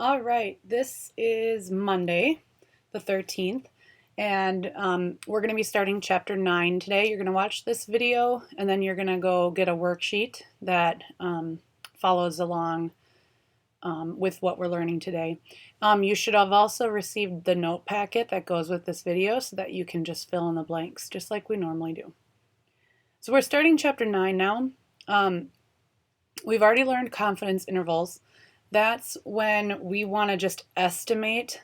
All right, this is Monday, the 13th, and we're going to be starting chapter 9 today. You're going to watch this video, and then you're going to go get a worksheet that follows along with what we're learning today. You should have also received the note packet that goes with this video so that you can just fill in the blanks, just like we normally do. So we're starting chapter 9 now. We've already learned confidence intervals. That's when we want to just estimate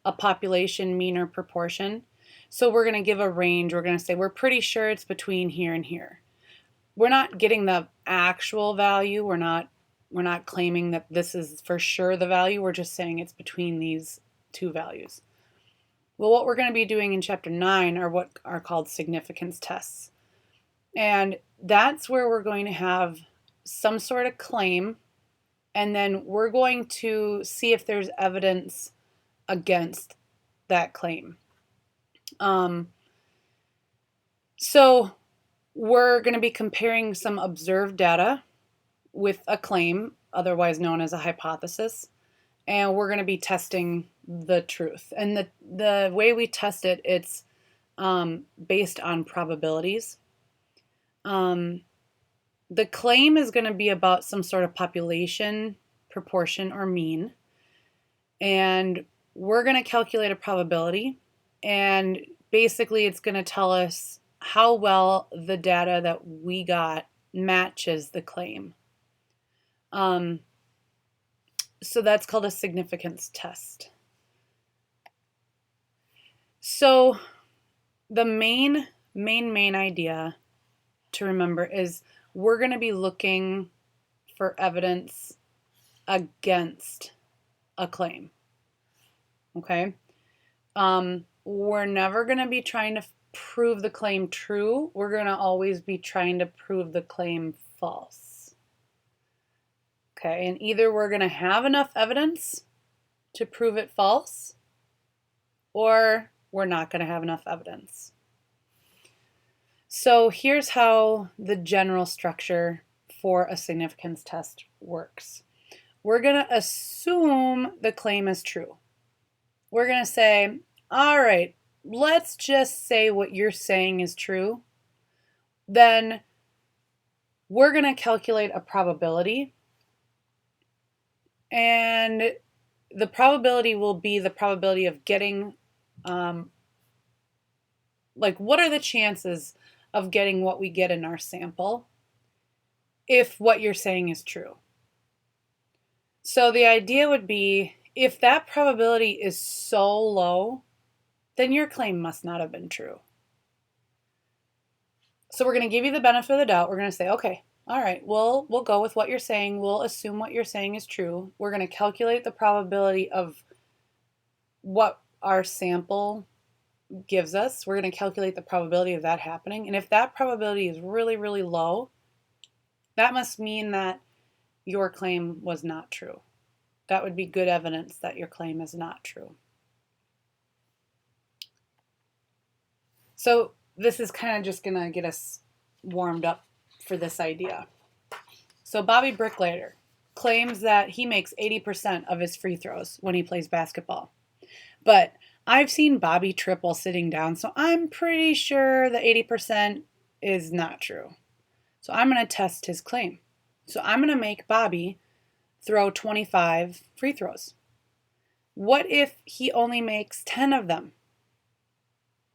a population mean or proportion. So we're going to give a range. We're going to say we're pretty sure it's between here and here. We're not getting the actual value. We're not claiming that this is for sure the value. We're just saying it's between these two values. Well, what we're going to be doing in chapter 9 are what are called significance tests. And that's where we're going to have some sort of claim, and then we're going to see if there's evidence against that claim. So we're going to be comparing some observed data with a claim, otherwise known as a hypothesis, and we're going to be testing the truth. And the way we test it, it's based on probabilities. The claim is going to be about some sort of population, proportion, or mean. And we're going to calculate a probability. And basically, it's going to tell us how well the data that we got matches the claim. So that's called a significance test. So the main idea to remember is we're going to be looking for evidence against a claim. Okay? We're never going to be trying to prove the claim true. We're going to always be trying to prove the claim false. Okay? And either we're going to have enough evidence to prove it false, or we're not going to have enough evidence. So here's how the general structure for a significance test works. We're going to assume the claim is true. We're going to say, all right, let's just say what you're saying is true. Then we're going to calculate a probability. And the probability will be the probability of getting, what are the chances of getting what we get in our sample if what you're saying is true. So the idea would be, if that probability is so low, then your claim must not have been true. So we're going to give you the benefit of the doubt. We're going to say, okay, all right, we'll go with what you're saying. We'll assume what you're saying is true. We're going to calculate the probability of what our sample gives us. We're going to calculate the probability of that happening. And if that probability is really, really low, that must mean that your claim was not true. That would be good evidence that your claim is not true. So this is kind of just going to get us warmed up for this idea. So Bobby Bricklayer claims that he makes 80% of his free throws when he plays basketball. But I've seen Bobby triple sitting down, so I'm pretty sure the 80% is not true. So I'm going to test his claim. So I'm going to make Bobby throw 25 free throws. What if he only makes 10 of them?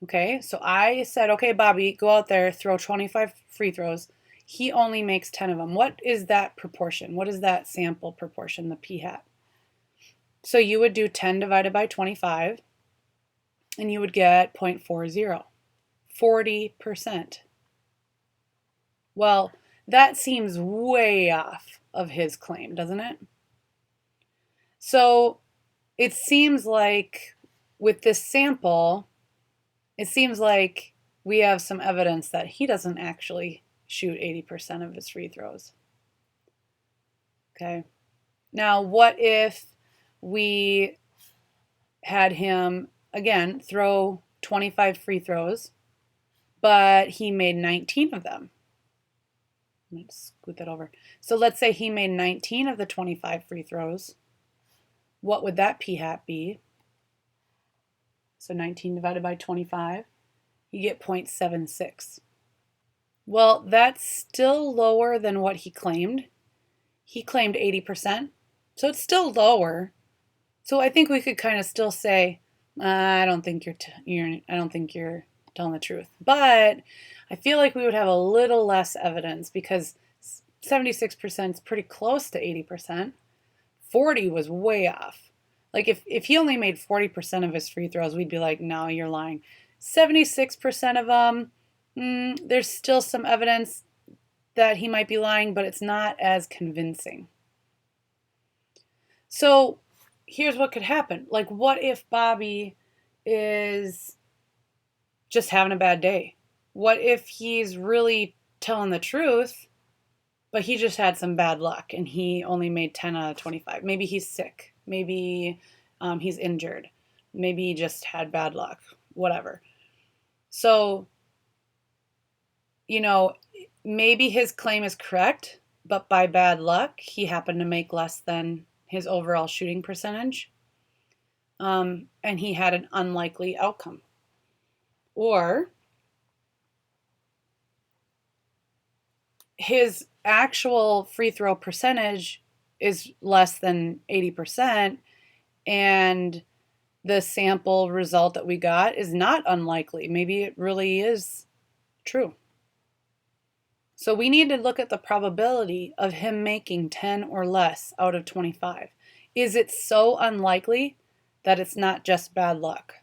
Okay, so I said, okay, Bobby, go out there, throw 25 free throws. He only makes 10 of them. What is that proportion? What is that sample proportion, the p-hat? So you would do 10 divided by 25, and you would get 0.40, 40%. Well, that seems way off of his claim, doesn't it? So it seems like with this sample, it seems like we have some evidence that he doesn't actually shoot 80% of his free throws. Okay. Now, what if we had him, again, throw 25 free throws, but he made 19 of them? I'm going to scoot that over. So let's say he made 19 of the 25 free throws, what would that p hat be? So 19 divided by 25, you get 0.76. Well, that's still lower than what he claimed. He claimed 80%, so it's still lower. So I think we could kind of still say, I don't think you're telling the truth. But I feel like we would have a little less evidence because 76% is pretty close to 80%. 40 was way off. Like if he only made 40% of his free throws, we'd be like, no, you're lying. 76% of them, there's still some evidence that he might be lying, but it's not as convincing. So here's what could happen. Like, what if Bobby is just having a bad day? What if he's really telling the truth, but he just had some bad luck and he only made 10 out of 25? Maybe he's sick. Maybe he's injured. Maybe he just had bad luck. Whatever. So, maybe his claim is correct, but by bad luck, he happened to make less than his overall shooting percentage. And he had an unlikely outcome. Or his actual free throw percentage is less than 80%, and the sample result that we got is not unlikely. Maybe it really is true. So we need to look at the probability of him making 10 or less out of 25. Is it so unlikely that it's not just bad luck?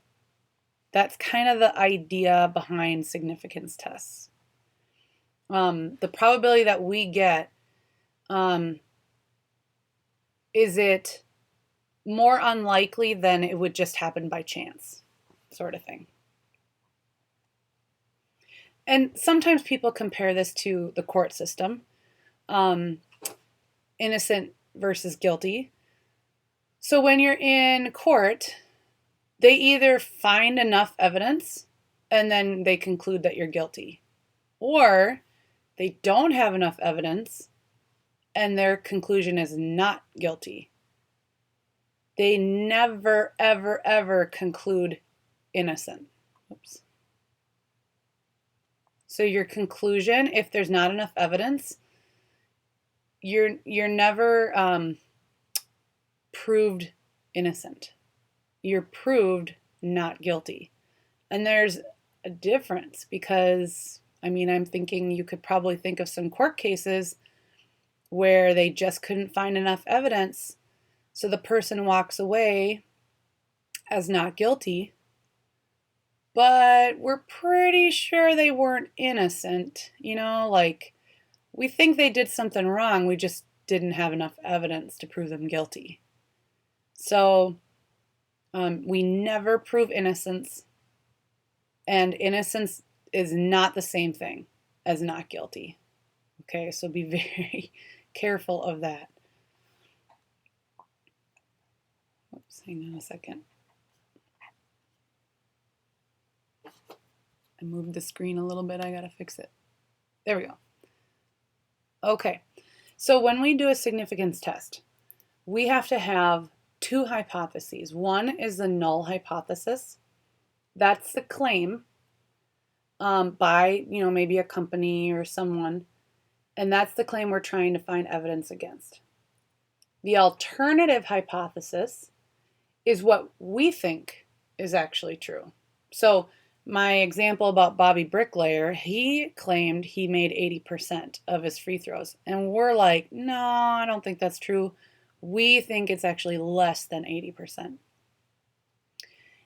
That's kind of the idea behind significance tests. The probability that we get, is it more unlikely than it would just happen by chance, sort of thing. And sometimes people compare this to the court system, innocent versus guilty. So when you're in court, they either find enough evidence and then they conclude that you're guilty, or they don't have enough evidence and their conclusion is not guilty. They never, ever, ever conclude innocent. Oops. So your conclusion, if there's not enough evidence, you're never proved innocent. You're proved not guilty. And there's a difference because, I'm thinking you could probably think of some court cases where they just couldn't find enough evidence, so the person walks away as not guilty, but we're pretty sure they weren't innocent. Like, we think they did something wrong, we just didn't have enough evidence to prove them guilty. So we never prove innocence, and innocence is not the same thing as not guilty. Okay, so be very careful of that. Oops, hang on a second. I moved the screen a little bit. I gotta fix it. There we go. Okay, so when we do a significance test, we have to have two hypotheses. One is the null hypothesis. That's the claim by, maybe a company or someone, and that's the claim we're trying to find evidence against. The alternative hypothesis is what we think is actually true. So my example about Bobby Bricklayer, he claimed he made 80% of his free throws, and we're like, no, I don't think that's true. We think it's actually less than 80%.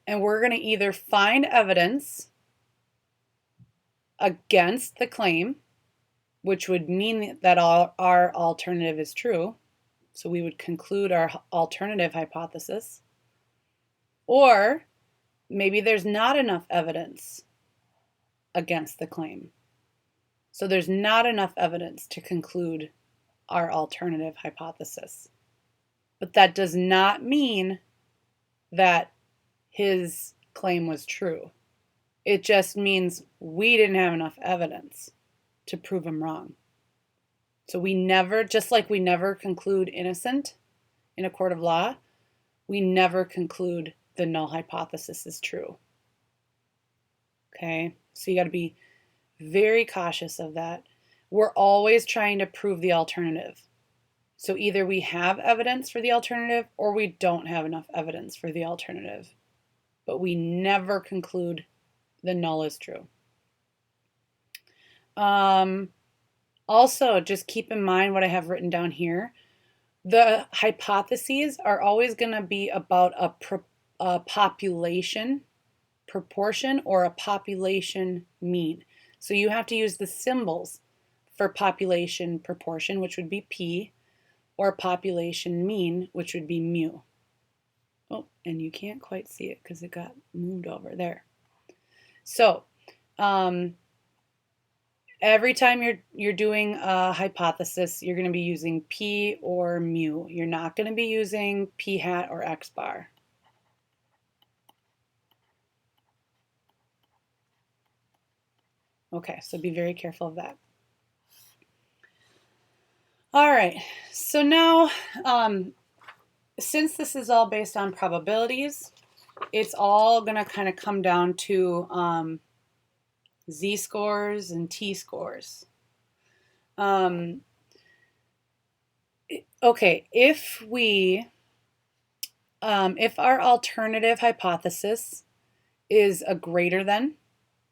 And we're going to either find evidence against the claim, which would mean that our alternative is true. So we would conclude our alternative hypothesis. Or maybe there's not enough evidence against the claim. So there's not enough evidence to conclude our alternative hypothesis. But that does not mean that his claim was true. It just means we didn't have enough evidence to prove him wrong. So we never, just like we never conclude innocent in a court of law, we never conclude the null hypothesis is true. Okay, so you got to be very cautious of that. We're always trying to prove the alternative. So either we have evidence for the alternative or we don't have enough evidence for the alternative. But we never conclude the null is true. Also, just keep in mind what I have written down here. The hypotheses are always going to be about a population proportion or a population mean. So you have to use the symbols for population proportion, which would be P, or population mean, which would be mu. Oh, and you can't quite see it because it got moved over there. So every time you're doing a hypothesis, you're going to be using P or mu. You're not going to be using P hat or X bar. Okay, so be very careful of that. All right, so now since this is all based on probabilities, it's all going to kind of come down to z-scores and t-scores. Okay, if our alternative hypothesis is a greater than,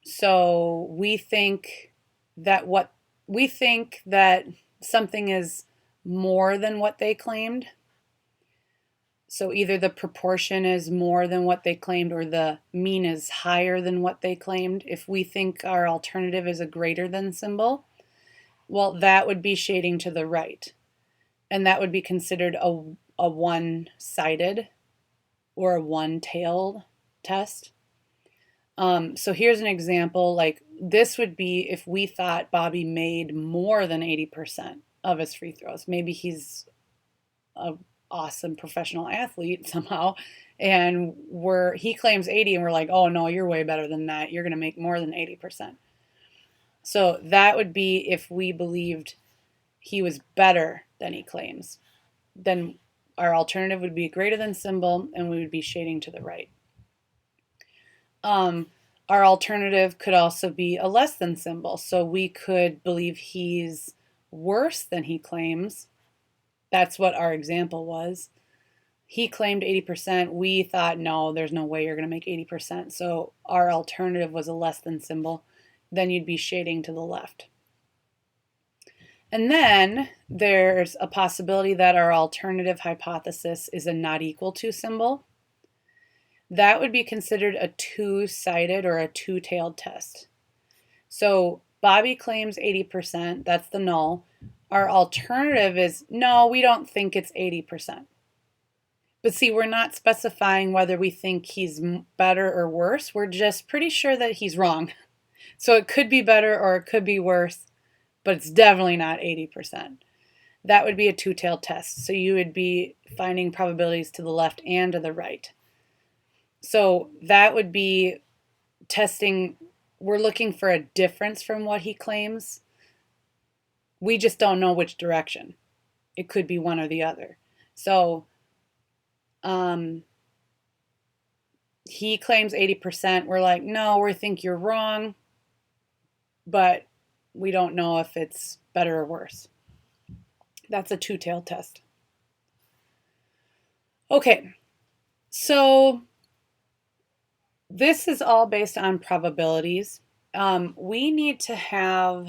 so we think that something is more than what they claimed. So either the proportion is more than what they claimed or the mean is higher than what they claimed. If we think our alternative is a greater than symbol, well, that would be shading to the right. And that would be considered a one-sided or a one-tailed test. So here's an example. Like this would be if we thought Bobby made more than 80% of his free throws. Maybe he's an awesome professional athlete somehow, and he claims 80 and we're like, oh no, you're way better than that. You're going to make more than 80%. So that would be if we believed he was better than he claims. Then our alternative would be a greater than symbol and we would be shading to the right. Our alternative could also be a less than symbol. So we could believe he's worse than he claims. That's what our example was. He claimed 80%. We thought, no, there's no way you're going to make 80%. So our alternative was a less than symbol. Then you'd be shading to the left. And then there's a possibility that our alternative hypothesis is a not equal to symbol. That would be considered a two-sided or a two-tailed test. So Bobby claims 80%, that's the null. Our alternative is, no, we don't think it's 80%. But see, we're not specifying whether we think he's better or worse. We're just pretty sure that he's wrong. So it could be better or it could be worse, but it's definitely not 80%. That would be a two-tailed test. So you would be finding probabilities to the left and to the right. So that would be testing, we're looking for a difference from what he claims. We just don't know which direction. It could be one or the other. So he claims 80%. We're like, no, we think you're wrong, but we don't know if it's better or worse. That's a two-tailed test. Okay, so this is all based on probabilities. We need to have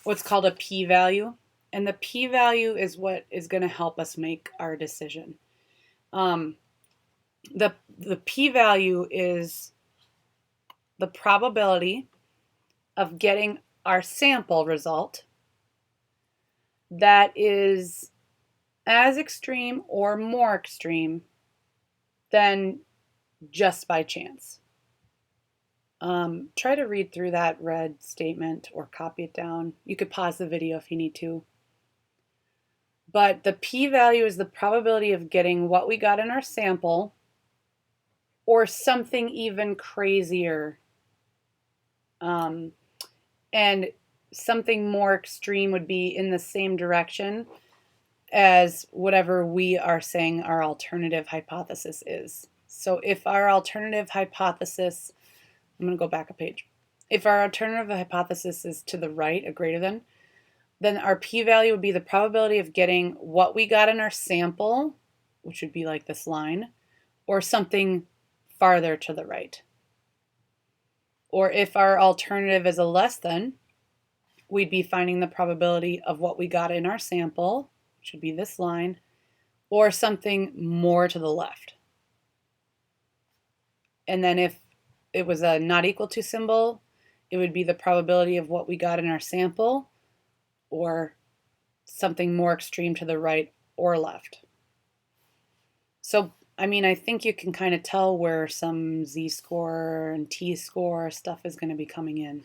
what's called a p-value, and the p-value is what is going to help us make our decision. The p-value is the probability of getting our sample result that is as extreme or more extreme than just by chance. Try to read through that red statement or copy it down. You could pause the video if you need to. But the p-value is the probability of getting what we got in our sample or something even crazier. And something more extreme would be in the same direction as whatever we are saying our alternative hypothesis is. So if our alternative hypothesis, I'm going to go back a page. If our alternative hypothesis is to the right, a greater than, then our p-value would be the probability of getting what we got in our sample, which would be like this line, or something farther to the right. Or if our alternative is a less than, we'd be finding the probability of what we got in our sample, which would be this line, or something more to the left. And then if it was a not equal to symbol, it would be the probability of what we got in our sample, or something more extreme to the right or left. So, I mean, I think you can kind of tell where some z-score and t-score stuff is going to be coming in.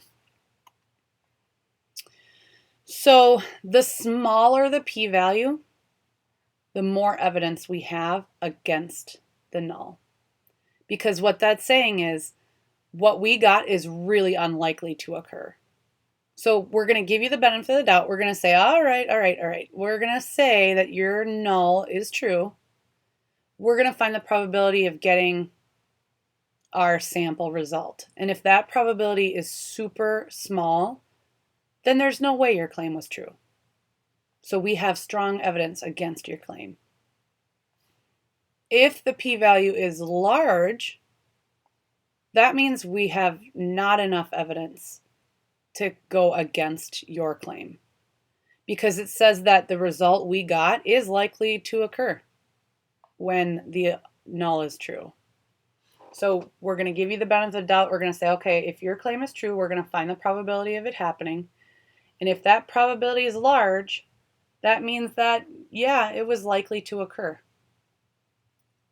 So the smaller the p-value, the more evidence we have against the null. Because what that's saying is what we got is really unlikely to occur. So we're going to give you the benefit of the doubt. We're going to say, all right. We're going to say that your null is true. We're going to find the probability of getting our sample result. And if that probability is super small, then there's no way your claim was true. So we have strong evidence against your claim. If the p-value is large, that means we have not enough evidence to go against your claim, because it says that the result we got is likely to occur when the null is true. So we're going to give you the benefit of the doubt. We're going to say, okay, if your claim is true, we're going to find the probability of it happening. And if that probability is large, that means that, yeah, it was likely to occur.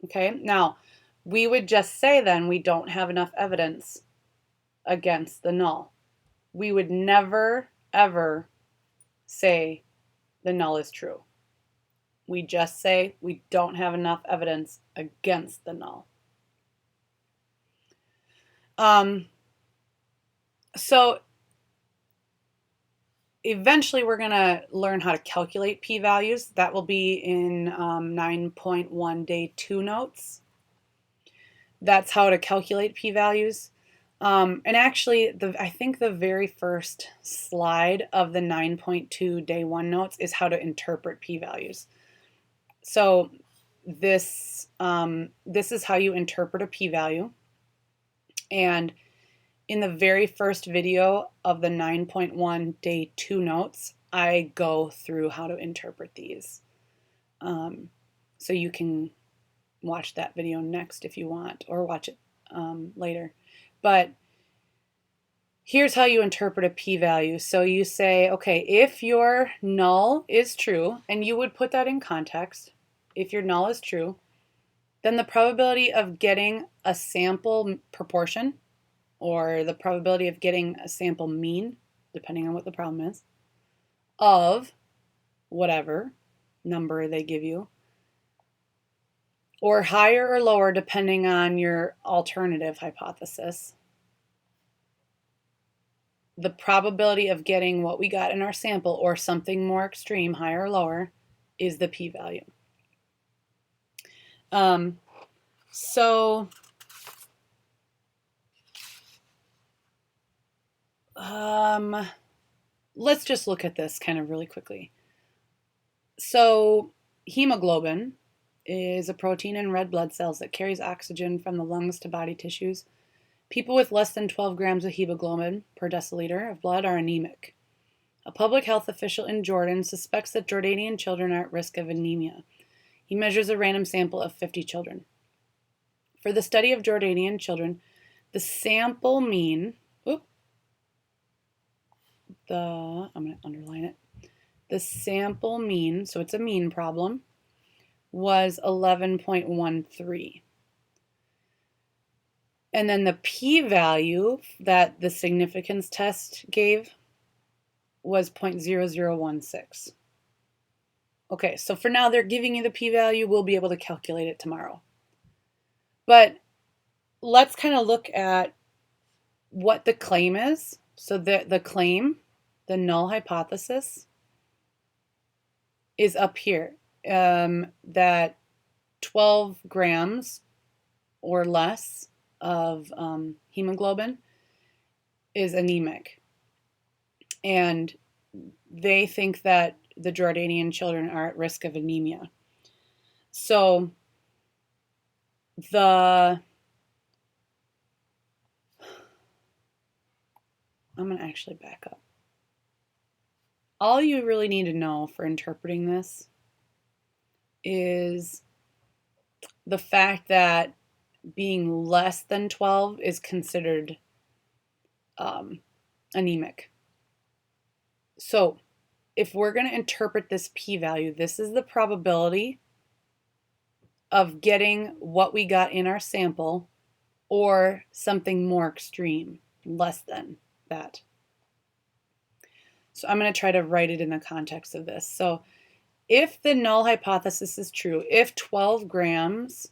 Okay, now we would just say then we don't have enough evidence against the null. We would never, ever say the null is true. We just say we don't have enough evidence against the null. So eventually we're going to learn how to calculate p-values. That will be in 9.1 day 2 notes. That's how to calculate p-values. And actually, I think the very first slide of the 9.2 day 1 notes is how to interpret p-values. So this is how you interpret a p-value. And in the very first video of the 9.1 day 2 notes, I go through how to interpret these. So you can watch that video next if you want, or watch it later. But here's how you interpret a p-value. So you say, okay, if your null is true, and you would put that in context, if your null is true, then the probability of getting a sample proportion, or the probability of getting a sample mean, depending on what the problem is, of whatever number they give you, or higher or lower depending on your alternative hypothesis, the probability of getting what we got in our sample or something more extreme, higher or lower, is the p-value. Let's just look at this kind of really quickly. So hemoglobin is a protein in red blood cells that carries oxygen from the lungs to body tissues. People with less than 12 grams of hemoglobin per deciliter of blood are anemic. A public health official in Jordan suspects that Jordanian children are at risk of anemia. He measures a random sample of 50 children. For the study of Jordanian children, the sample mean, I'm going to underline it. The sample mean, so it's a mean problem, was 11.13. And then the p-value that the significance test gave was 0.0016. Okay, so for now they're giving you the p-value. We'll be able to calculate it tomorrow. But let's kind of look at what the claim is. So the claim, the null hypothesis, is up here. that 12 grams or less of hemoglobin is anemic. And they think that the Jordanian children are at risk of anemia. So I'm going to actually back up. All you really need to know for interpreting this is the fact that being less than 12 is considered anemic. So if we're going to interpret this p-value, this is the probability of getting what we got in our sample or something more extreme, less than that. So I'm going to try to write it in the context of this. So if the null hypothesis is true, if 12 grams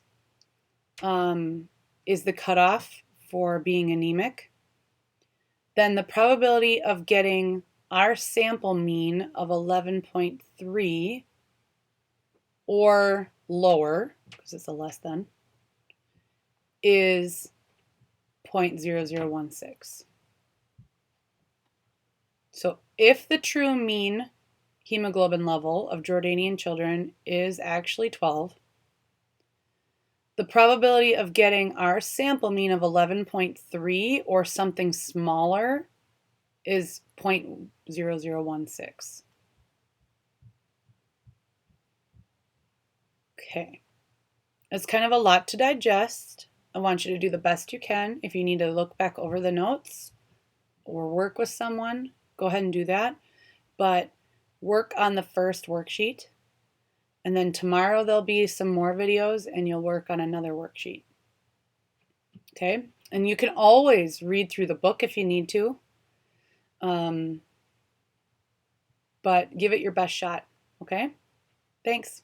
is the cutoff for being anemic, then the probability of getting our sample mean of 11.3 or lower, because it's a less than, is 0.0016. So if the true mean hemoglobin level of Jordanian children is actually 12, the probability of getting our sample mean of 11.3 or something smaller is 0.0016. Okay, it's kind of a lot to digest. I want you to do the best you can. If you need to look back over the notes or work with someone, go ahead and do that. But work on the first worksheet. And then tomorrow there'll be some more videos and you'll work on another worksheet. Okay? And you can always read through the book if you need to. But give it your best shot. Okay? Thanks.